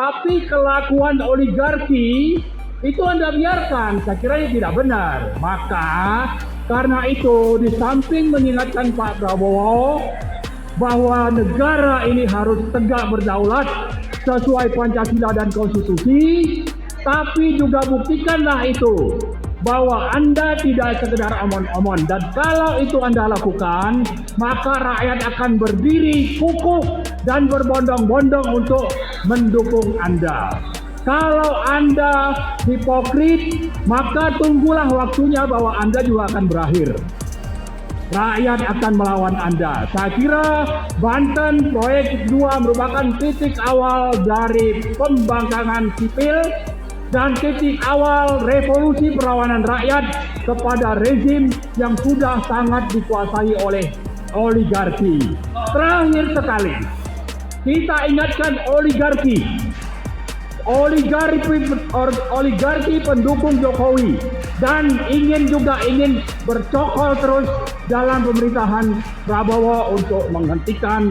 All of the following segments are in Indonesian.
Tapi kelakuan oligarki itu Anda biarkan, saya kira ini tidak benar. Maka karena itu di samping mengingatkan Pak Prabowo bahwa negara ini harus tegak berdaulat sesuai Pancasila dan Konstitusi, tapi juga buktikanlah itu bahwa Anda tidak sekedar omong-omong, dan kalau itu Anda lakukan, maka rakyat akan berdiri kukuh dan berbondong-bondong untuk mendukung Anda. Kalau Anda hipokrit, maka tunggulah waktunya bahwa Anda juga akan berakhir. Rakyat akan melawan Anda. Saya kira Banten Proyek 2 merupakan titik awal dari pembangkangan sipil dan titik awal revolusi perlawanan rakyat kepada rezim yang sudah sangat dikuasai oleh oligarki. Terakhir sekali, kita ingatkan oligarki pendukung Jokowi dan ingin bercokol terus dalam pemerintahan Prabowo untuk menghentikan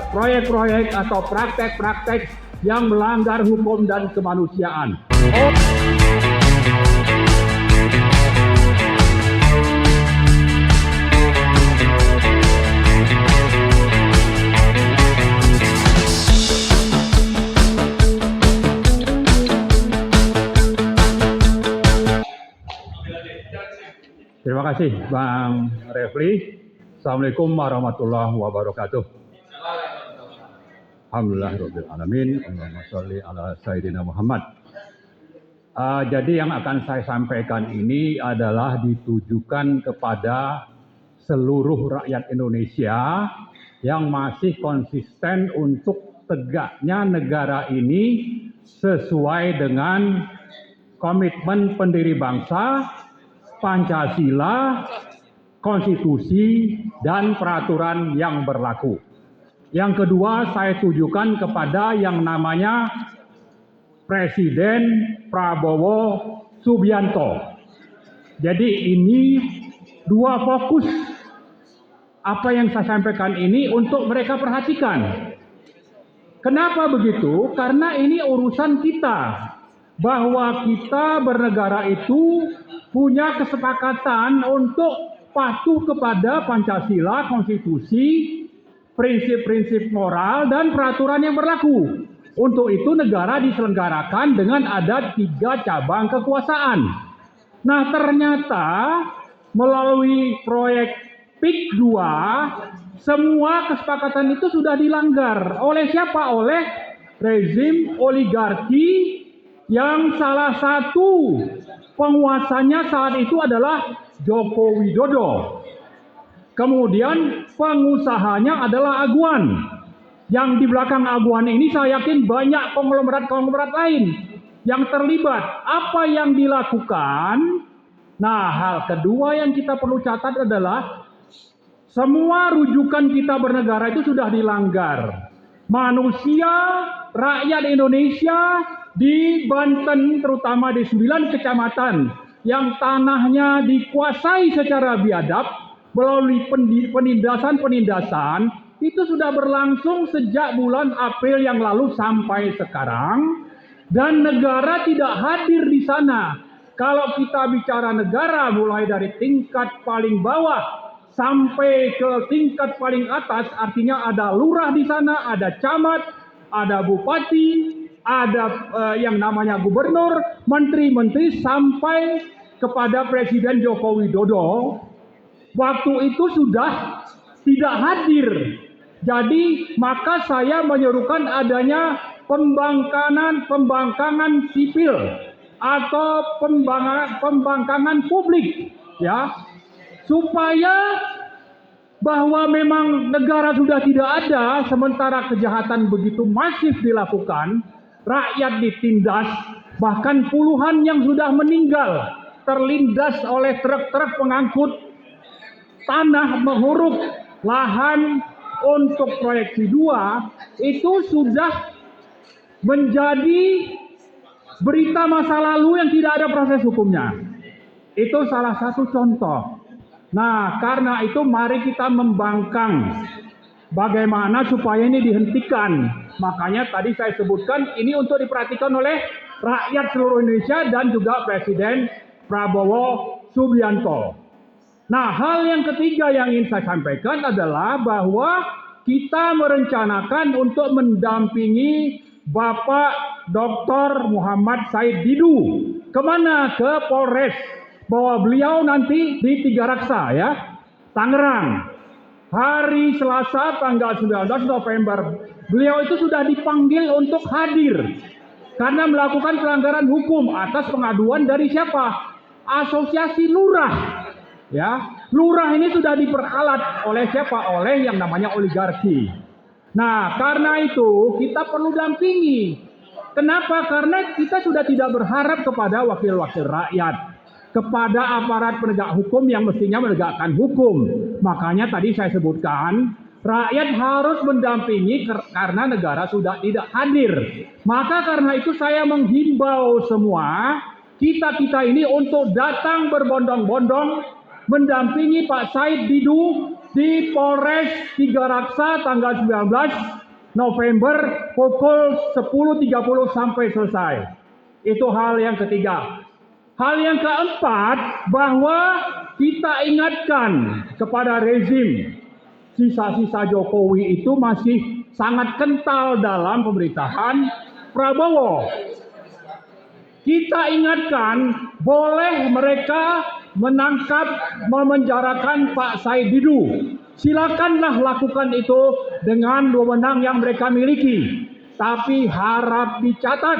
proyek-proyek atau praktek-praktek yang melanggar hukum dan kemanusiaan. Terima kasih Bang Refli. Assalamualaikum warahmatullahi wabarakatuh. Alhamdulillahirrahmanirrahim. Allahumma sholli ala Sayyidina Muhammad. Jadi yang akan saya sampaikan ini adalah ditujukan kepada seluruh rakyat Indonesia yang masih konsisten untuk tegaknya negara ini sesuai dengan komitmen pendiri bangsa, Pancasila, konstitusi, dan peraturan yang berlaku. Yang kedua, saya tujukan kepada yang namanya Presiden Prabowo Subianto. Jadi ini dua fokus apa yang saya sampaikan ini untuk mereka perhatikan. Kenapa begitu? Karena ini urusan kita. Bahwa kita bernegara itu punya kesepakatan untuk patuh kepada Pancasila, konstitusi, prinsip-prinsip moral, dan peraturan yang berlaku. Untuk itu negara diselenggarakan dengan ada 3 cabang kekuasaan. Nah ternyata melalui proyek PIK 2, semua kesepakatan itu sudah dilanggar. Oleh siapa? Oleh rezim oligarki yang salah satu penguasanya saat itu adalah Joko Widodo. Kemudian pengusahanya adalah Aguan. Yang di belakang Aguan ini saya yakin banyak konglomerat-konglomerat lain yang terlibat. Apa yang dilakukan? Nah, hal kedua yang kita perlu catat adalah semua rujukan kita bernegara itu sudah dilanggar. Manusia, rakyat Indonesia di Banten, terutama di 9 kecamatan yang tanahnya dikuasai secara biadab melalui penindasan itu sudah berlangsung sejak bulan April yang lalu sampai sekarang, dan negara tidak hadir di sana. Kalau kita bicara negara mulai dari tingkat paling bawah sampai ke tingkat paling atas, artinya ada lurah di sana, ada camat, ada bupati, ada yang namanya gubernur, menteri-menteri, sampai kepada Presiden Joko Widodo. Waktu itu sudah tidak hadir. Jadi maka saya menyerukan adanya pembangkangan sipil atau pembangkangan publik, ya, supaya bahwa memang negara sudah tidak ada, sementara kejahatan begitu masif dilakukan, rakyat ditindas, bahkan puluhan yang sudah meninggal terlindas oleh truk-truk pengangkut tanah menghuruk lahan untuk proyeksi 2, itu sudah menjadi berita masa lalu yang tidak ada proses hukumnya. Itu salah satu contoh. Nah, karena itu mari kita membangkang bagaimana supaya ini dihentikan. Makanya tadi saya sebutkan ini untuk diperhatikan oleh rakyat seluruh Indonesia dan juga Presiden Prabowo Subianto. Nah, hal yang ketiga yang ingin saya sampaikan adalah bahwa kita merencanakan untuk mendampingi Bapak Dr. Muhammad Said Didu. Kemana? Ke Polres. Bahwa beliau nanti di Tiga Raksa ya, Tangerang. Hari Selasa tanggal 19 November. Beliau itu sudah dipanggil untuk hadir. Karena melakukan pelanggaran hukum atas pengaduan dari siapa? Asosiasi Lurah. Ya, lurah ini sudah diperalat oleh siapa? Oleh yang namanya oligarki. Nah, karena itu kita perlu dampingi. Kenapa? Karena kita sudah tidak berharap kepada wakil-wakil rakyat, kepada aparat penegak hukum yang mestinya menegakkan hukum. Makanya tadi saya sebutkan, rakyat harus mendampingi karena negara sudah tidak hadir. Maka karena itu saya menghimbau semua kita-kita ini untuk datang berbondong-bondong mendampingi Pak Said Didu di Polres Tiga Raksa tanggal 19 November pukul 10.30 sampai selesai. Itu hal yang ketiga. Hal yang keempat, bahwa kita ingatkan kepada rezim, sisa-sisa Jokowi itu masih sangat kental dalam pemerintahan Prabowo. Kita ingatkan, boleh mereka menangkap, memenjarakan Pak Said Didu. Silakanlah lakukan itu dengan wewenang yang mereka miliki. Tapi harap dicatat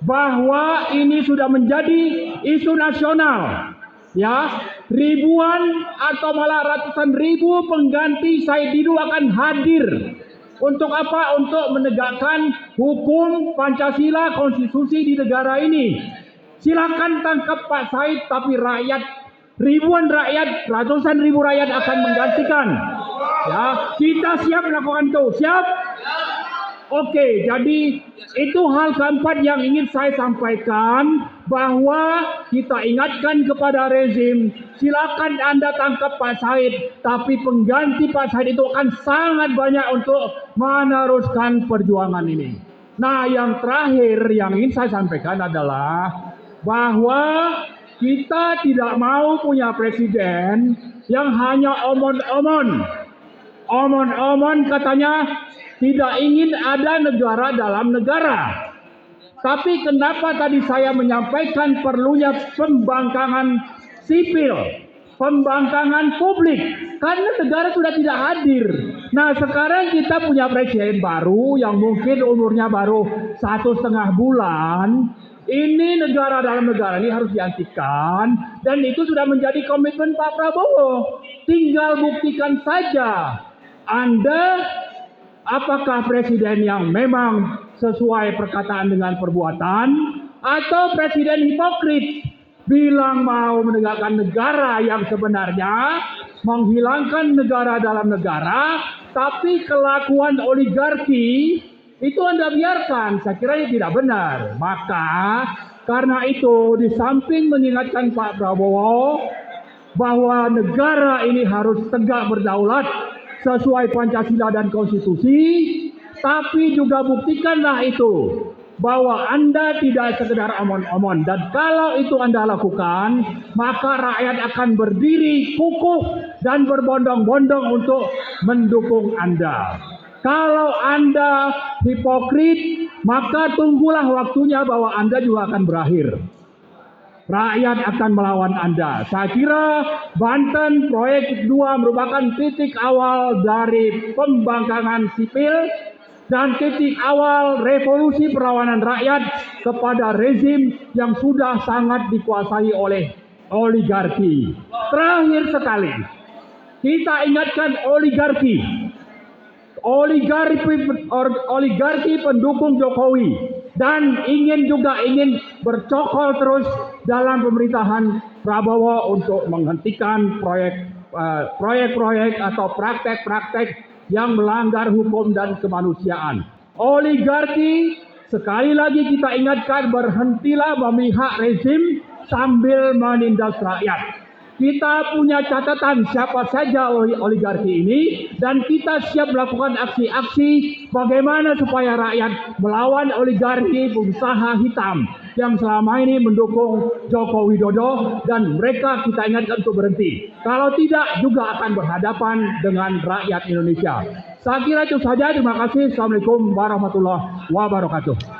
bahwa ini sudah menjadi isu nasional. Ya, ribuan atau malah ratusan ribu pengganti Said Didu akan hadir. Untuk apa? Untuk menegakkan hukum Pancasila, konstitusi di negara ini. Silakan tangkap Pak Said, tapi rakyat, ribuan rakyat, ratusan ribu rakyat akan menggantikan. Ya, kita siap melakukan itu. Siap? Oke, jadi itu hal keempat yang ingin saya sampaikan, bahwa kita ingatkan kepada rezim, silakan Anda tangkap Pak Said, tapi pengganti Pak Said itu akan sangat banyak untuk meneruskan perjuangan ini. Nah, yang terakhir yang ingin saya sampaikan adalah bahwa kita tidak mau punya presiden yang hanya omon-omon. Omon-omon katanya tidak ingin ada negara dalam negara. Tapi kenapa tadi saya menyampaikan perlunya pembangkangan sipil, pembangkangan publik? Karena negara sudah tidak hadir. Nah, sekarang kita punya presiden baru yang mungkin umurnya baru 1,5 bulan. Ini negara dalam negara ini harus dihentikan, dan itu sudah menjadi komitmen Pak Prabowo. Tinggal buktikan saja Anda apakah presiden yang memang sesuai perkataan dengan perbuatan, atau presiden hipokrit, bilang mau menegakkan negara yang sebenarnya menghilangkan negara dalam negara, tapi kelakuan oligarki itu Anda biarkan. Saya kira ini tidak benar. Maka karena itu, di samping mengingatkan Pak Prabowo bahwa negara ini harus tegak berdaulat sesuai Pancasila dan konstitusi, tapi juga buktikanlah itu bahwa Anda tidak sekedar omon-omon. Dan kalau itu Anda lakukan, maka rakyat akan berdiri kukuh dan berbondong-bondong untuk mendukung Anda. Kalau Anda hipokrit, maka tunggulah waktunya bahwa Anda juga akan berakhir. Rakyat akan melawan Anda. Saya kira Banten Proyek 2 merupakan titik awal dari pembangkangan sipil dan titik awal revolusi perlawanan rakyat kepada rezim yang sudah sangat dikuasai oleh oligarki. Terakhir sekali, kita ingatkan oligarki pendukung Jokowi, dan ingin bercokol terus dalam pemerintahan Prabowo untuk menghentikan proyek-proyek atau praktek-praktek yang melanggar hukum dan kemanusiaan. Oligarki, sekali lagi kita ingatkan, berhentilah memihak rezim sambil menindas rakyat. Kita punya catatan siapa saja oligarki ini dan kita siap melakukan aksi-aksi bagaimana supaya rakyat melawan oligarki pengusaha hitam yang selama ini mendukung Joko Widodo dan mereka kita ingatkan untuk berhenti. Kalau tidak juga akan berhadapan dengan rakyat Indonesia. Saya kira itu saja. Terima kasih. Assalamualaikum warahmatullahi wabarakatuh.